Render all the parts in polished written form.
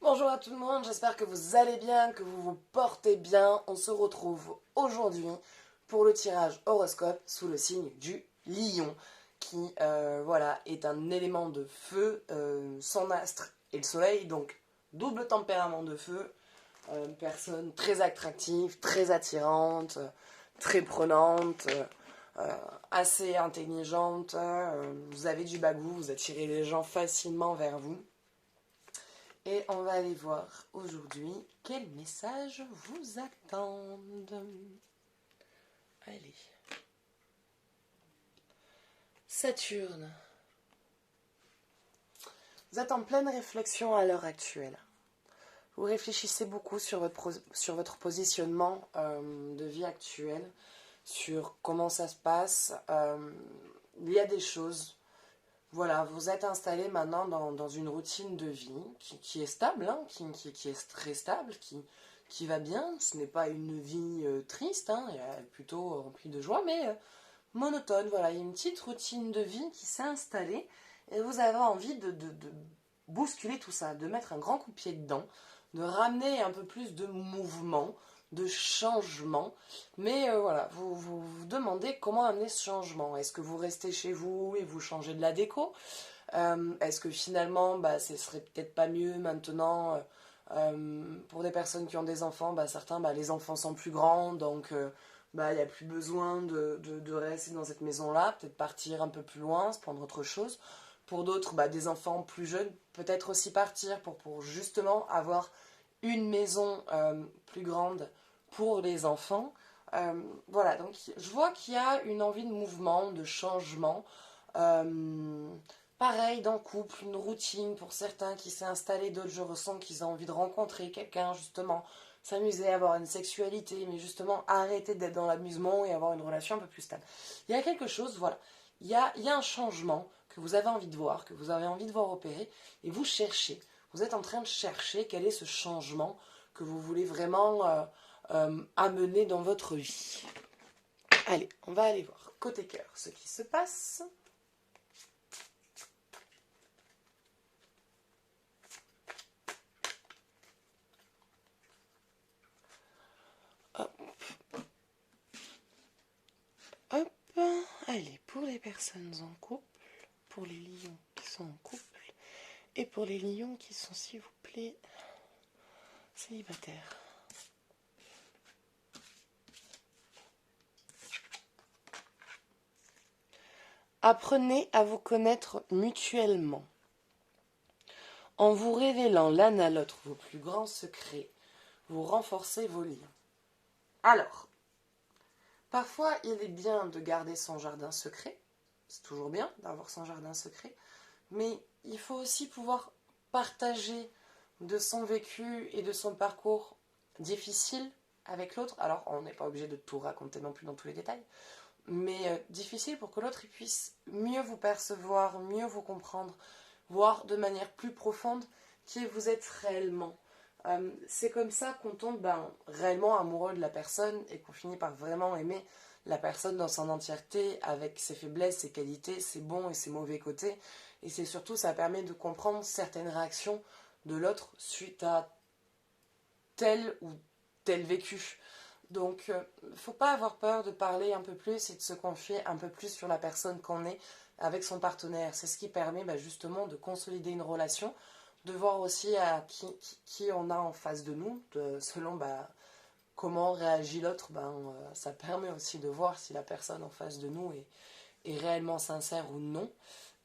Bonjour à tout le monde, j'espère que vous allez bien, que vous vous portez bien. On se retrouve aujourd'hui pour le tirage horoscope sous le signe du lion, qui voilà, est un élément de feu, son astre et le soleil, donc double tempérament de feu, personne très attractive, très attirante, très prenante, assez intelligente, vous avez du bagou, vous attirez les gens facilement vers vous. Et on va aller voir aujourd'hui quels messages vous attendent. Allez. Saturne. Vous êtes en pleine réflexion à l'heure actuelle. Vous réfléchissez beaucoup sur votre positionnement de vie actuelle, sur comment ça se passe. Il y a des choses. Voilà, vous êtes installé maintenant dans une routine de vie qui est stable, hein, qui est très stable, qui va bien. Ce n'est pas une vie triste, hein, plutôt remplie de joie, mais monotone. Voilà, il y a une petite routine de vie qui s'est installée et vous avez envie de bousculer tout ça, de mettre un grand coup de pied dedans, de ramener un peu plus de mouvement, de changement. Mais voilà, vous demandez comment amener ce changement. Est-ce que vous restez chez vous et vous changez de la déco? Est-ce que finalement, ce serait peut-être pas mieux maintenant pour des personnes qui ont des enfants, certains, les enfants sont plus grands, donc il n'y a plus besoin de rester dans cette maison-là, peut-être partir un peu plus loin, se prendre autre chose. Pour d'autres, des enfants plus jeunes, peut-être aussi partir pour justement avoir une maison plus grande pour les enfants. Voilà, donc je vois qu'il y a une envie de mouvement, de changement. Pareil, dans le couple, une routine pour certains qui s'est installée, d'autres je ressens qu'ils ont envie de rencontrer quelqu'un, justement, s'amuser, avoir une sexualité, mais justement arrêter d'être dans l'amusement et avoir une relation un peu plus stable. Il y a quelque chose, voilà, il y a un changement que vous avez envie de voir, que vous avez envie de voir opérer, et vous cherchez. Vous êtes en train de chercher quel est ce changement que vous voulez vraiment amener dans votre vie. Allez, on va aller voir côté cœur ce qui se passe. Hop. Hop. Allez, pour les personnes en couple, pour les lions qui sont en couple, et pour les lions qui sont, s'il vous plaît, célibataires. Apprenez à vous connaître mutuellement. En vous révélant l'un à l'autre vos plus grands secrets, vous renforcez vos liens. Alors, parfois il est bien de garder son jardin secret, c'est toujours bien d'avoir son jardin secret, mais il faut aussi pouvoir partager de son vécu et de son parcours difficile avec l'autre. Alors, on n'est pas obligé de tout raconter non plus dans tous les détails, mais difficile pour que l'autre puisse mieux vous percevoir, mieux vous comprendre, voir de manière plus profonde qui vous êtes réellement. C'est comme ça qu'on tombe réellement amoureux de la personne et qu'on finit par vraiment aimer la personne dans son entièreté, avec ses faiblesses, ses qualités, ses bons et ses mauvais côtés. Et c'est surtout, ça permet de comprendre certaines réactions de l'autre suite à tel ou tel vécu. Donc, il ne faut pas avoir peur de parler un peu plus et de se confier un peu plus sur la personne qu'on est avec son partenaire. C'est ce qui permet justement de consolider une relation, de voir aussi à qui on a en face de nous, selon comment réagit l'autre. Ça permet aussi de voir si la personne en face de nous est réellement sincère ou non.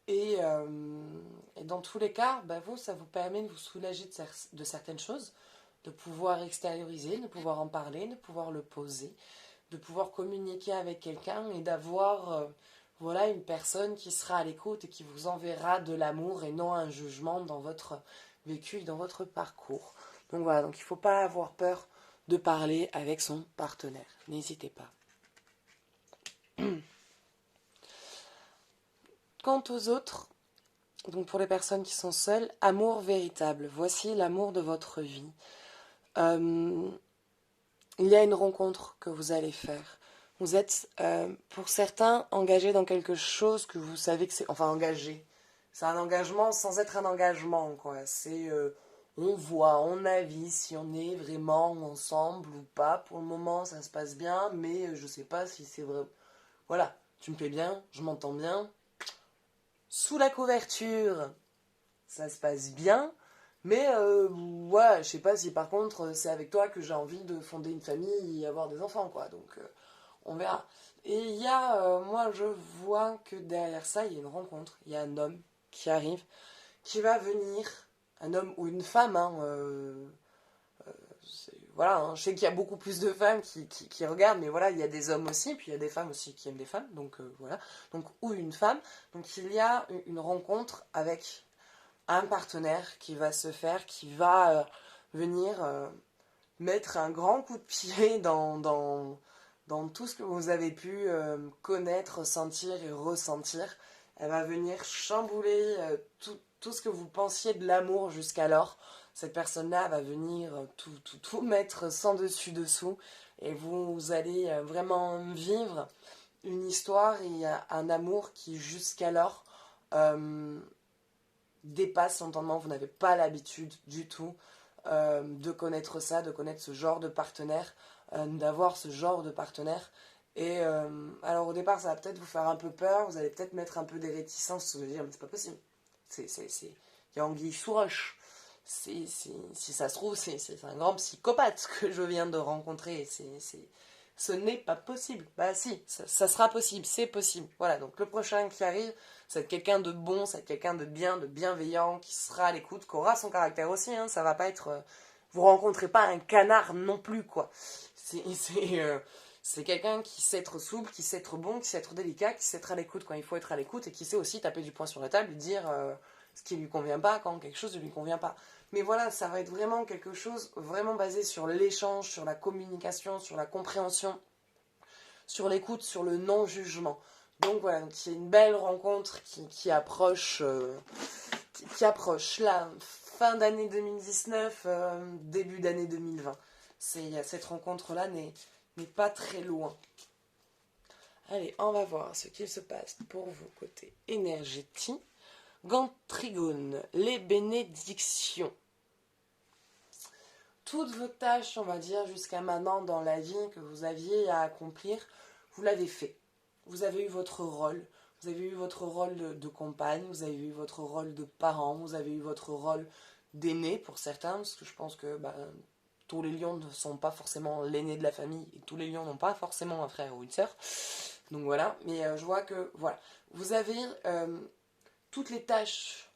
Et dans tous les cas, ça vous permet de vous soulager de certaines choses, de pouvoir extérioriser, de pouvoir en parler, de pouvoir le poser, de pouvoir communiquer avec quelqu'un et d'avoir une personne qui sera à l'écoute et qui vous enverra de l'amour et non un jugement dans votre vécu, dans votre parcours. Donc voilà, donc il ne faut pas avoir peur de parler avec son partenaire. N'hésitez pas. Quant aux autres, donc pour les personnes qui sont seules, amour véritable. Voici l'amour de votre vie. Il y a une rencontre que vous allez faire. Vous êtes, pour certains, engagés dans quelque chose que vous savez que c'est... Enfin, engagé. C'est un engagement sans être un engagement, quoi. C'est on voit, on avise si on est vraiment ensemble ou pas. Pour le moment, ça se passe bien, mais je sais pas si c'est vrai. Voilà, tu me plais bien, je m'entends bien. Sous la couverture, ça se passe bien, mais ouais, je sais pas si par contre c'est avec toi que j'ai envie de fonder une famille et avoir des enfants, quoi. Donc on verra. Et il y a, moi je vois que derrière ça, il y a une rencontre. Il y a un homme qui arrive, qui va venir, un homme ou une femme, hein, voilà, hein, je sais qu'il y a beaucoup plus de femmes qui regardent, mais voilà, il y a des hommes aussi, puis il y a des femmes aussi qui aiment des femmes, donc voilà. Donc, ou une femme. Donc il y a une rencontre avec un partenaire qui va se faire, qui va venir mettre un grand coup de pied dans tout ce que vous avez pu connaître, sentir et ressentir. Elle va venir chambouler tout ce que vous pensiez de l'amour jusqu'alors. Cette personne-là va venir tout mettre sans dessus-dessous et vous allez vraiment vivre une histoire et un amour qui jusqu'alors dépasse l'entendement. Vous n'avez pas l'habitude du tout de connaître ça, de connaître ce genre de partenaire, d'avoir ce genre de partenaire. Et alors au départ, ça va peut-être vous faire un peu peur, vous allez peut-être mettre un peu des réticences, vous allez dire, mais c'est pas possible. Il y a anguille sous roche. Si ça se trouve, c'est un grand psychopathe que je viens de rencontrer. Ce n'est pas possible. Bah si, ça sera possible, c'est possible. Voilà, donc le prochain qui arrive, c'est quelqu'un de bon, c'est quelqu'un de bien, de bienveillant, qui sera à l'écoute, qui aura son caractère aussi. Hein, ça va pas être... vous rencontrez pas un canard non plus, quoi. C'est quelqu'un qui sait être souple, qui sait être bon, qui sait être délicat, qui sait être à l'écoute quand il faut être à l'écoute, et qui sait aussi taper du poing sur la table et dire ce qui lui convient pas quand quelque chose ne lui convient pas. Mais voilà, ça va être vraiment quelque chose vraiment basé sur l'échange, sur la communication, sur la compréhension, sur l'écoute, sur le non-jugement. Donc voilà, c'est une belle rencontre qui approche, qui approche là, fin d'année 2019, début d'année 2020. Cette rencontre-là n'est pas très loin. Allez, on va voir ce qu'il se passe pour vous côté énergétique. Gantrigone, les bénédictions. Toutes vos tâches, on va dire, jusqu'à maintenant dans la vie que vous aviez à accomplir, vous l'avez fait. Vous avez eu votre rôle. Vous avez eu votre rôle de compagne, vous avez eu votre rôle de parent, vous avez eu votre rôle d'aîné pour certains, parce que je pense que tous les lions ne sont pas forcément l'aîné de la famille, et tous les lions n'ont pas forcément un frère ou une sœur. Donc voilà, mais je vois que, voilà, vous avez toutes les tâches,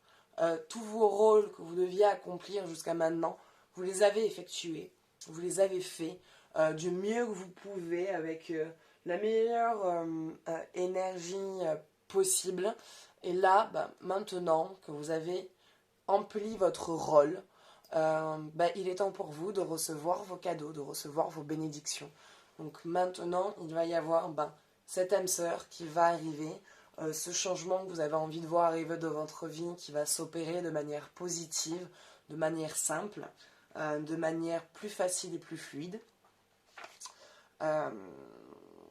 tous vos rôles que vous deviez accomplir jusqu'à maintenant, vous les avez effectués, vous les avez faits du mieux que vous pouvez avec la meilleure énergie possible. Et là, maintenant que vous avez empli votre rôle, il est temps pour vous de recevoir vos cadeaux, de recevoir vos bénédictions. Donc maintenant, il va y avoir cette âme sœur qui va arriver, ce changement que vous avez envie de voir arriver dans votre vie, qui va s'opérer de manière positive, de manière simple, de manière plus facile et plus fluide.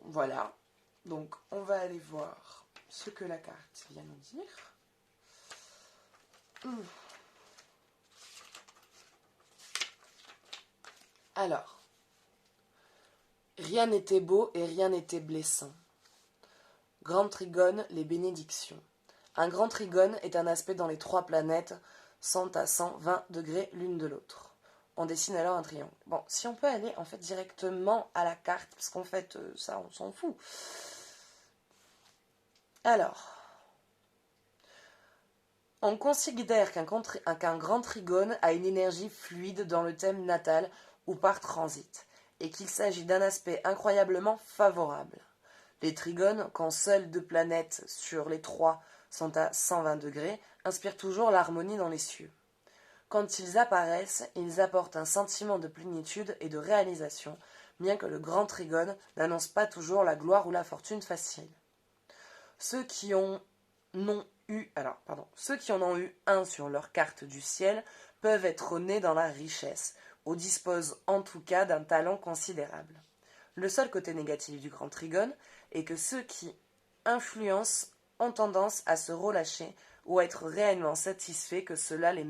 Voilà. Donc, on va aller voir ce que la carte vient nous dire. Alors, rien n'était beau et rien n'était blessant. Grand trigone, les bénédictions. Un grand trigone est un aspect dans les trois planètes, 100 à 120 degrés l'une de l'autre. On dessine alors un triangle. Bon, si on peut aller en fait directement à la carte, parce qu'en fait, ça, on s'en fout. Alors, on considère qu'un grand trigone a une énergie fluide dans le thème natal ou par transit, et qu'il s'agit d'un aspect incroyablement favorable. Les trigones, quand seules deux planètes sur les trois sont à 120 degrés, inspirent toujours l'harmonie dans les cieux. Quand ils apparaissent, ils apportent un sentiment de plénitude et de réalisation, bien que le grand trigone n'annonce pas toujours la gloire ou la fortune facile. Ceux qui en ont eu un sur leur carte du ciel peuvent être nés dans la richesse, ou disposent en tout cas d'un talent considérable. Le seul côté négatif du grand trigone est que ceux qui influencent ont tendance à se relâcher ou à être réellement satisfaits que cela les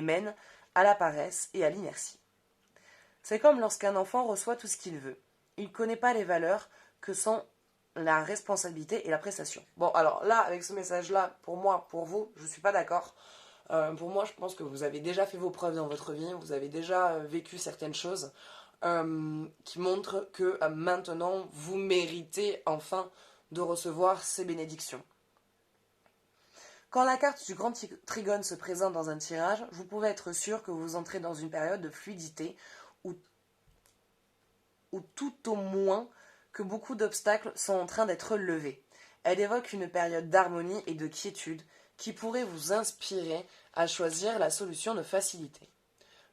mène à la paresse et à l'inertie. C'est comme lorsqu'un enfant reçoit tout ce qu'il veut. Il ne connaît pas les valeurs que sont la responsabilité et la prestation. Bon, alors là, avec ce message-là, pour moi, pour vous, je ne suis pas d'accord. Pour moi, je pense que vous avez déjà fait vos preuves dans votre vie, vous avez déjà vécu certaines choses qui montrent que maintenant, vous méritez enfin de recevoir ces bénédictions. Quand la carte du grand trigone se présente dans un tirage, vous pouvez être sûr que vous entrez dans une période de fluidité ou tout au moins que beaucoup d'obstacles sont en train d'être levés. Elle évoque une période d'harmonie et de quiétude qui pourrait vous inspirer à choisir la solution de facilité.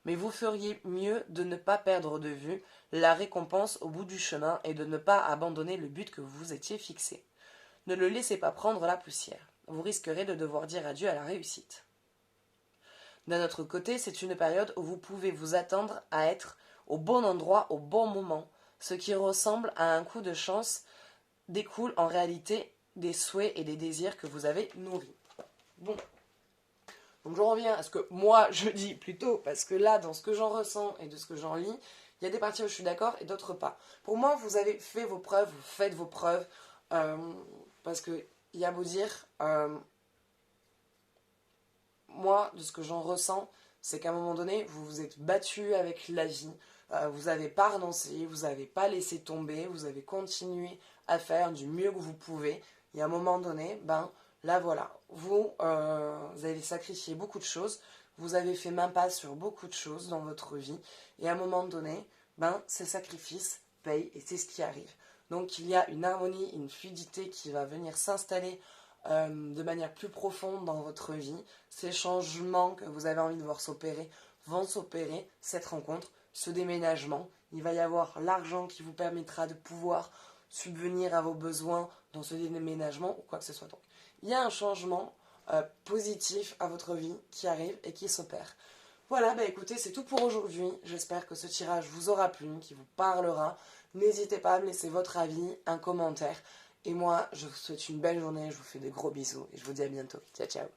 Mais vous feriez mieux de ne pas perdre de vue la récompense au bout du chemin et de ne pas abandonner le but que vous vous étiez fixé. Ne le laissez pas prendre la poussière. Vous risquerez de devoir dire adieu à la réussite. D'un autre côté, c'est une période où vous pouvez vous attendre à être au bon endroit au bon moment. Ce qui ressemble à un coup de chance découle en réalité des souhaits et des désirs que vous avez nourris. Bon. Donc je reviens à ce que moi je dis plutôt, parce que là, dans ce que j'en ressens et de ce que j'en lis, il y a des parties où je suis d'accord et d'autres pas. Pour moi, vous avez fait vos preuves, vous faites vos preuves, parce que il y a beau dire, moi, de ce que j'en ressens, c'est qu'à un moment donné, vous vous êtes battu avec la vie, vous n'avez pas renoncé, vous n'avez pas laissé tomber, vous avez continué à faire du mieux que vous pouvez. Et à un moment donné, ben là voilà, vous avez sacrifié beaucoup de choses, vous avez fait main passe sur beaucoup de choses dans votre vie, et à un moment donné, ben ces sacrifices payent et c'est ce qui arrive. Donc il y a une harmonie, une fluidité qui va venir s'installer de manière plus profonde dans votre vie. Ces changements que vous avez envie de voir s'opérer vont s'opérer, cette rencontre, ce déménagement. Il va y avoir l'argent qui vous permettra de pouvoir subvenir à vos besoins dans ce déménagement ou quoi que ce soit. Donc, il y a un changement positif à votre vie qui arrive et qui s'opère. Voilà, bah écoutez, c'est tout pour aujourd'hui. J'espère que ce tirage vous aura plu, qu'il vous parlera. N'hésitez pas à me laisser votre avis, un commentaire. Et moi, je vous souhaite une belle journée, je vous fais des gros bisous et je vous dis à bientôt. Ciao, ciao.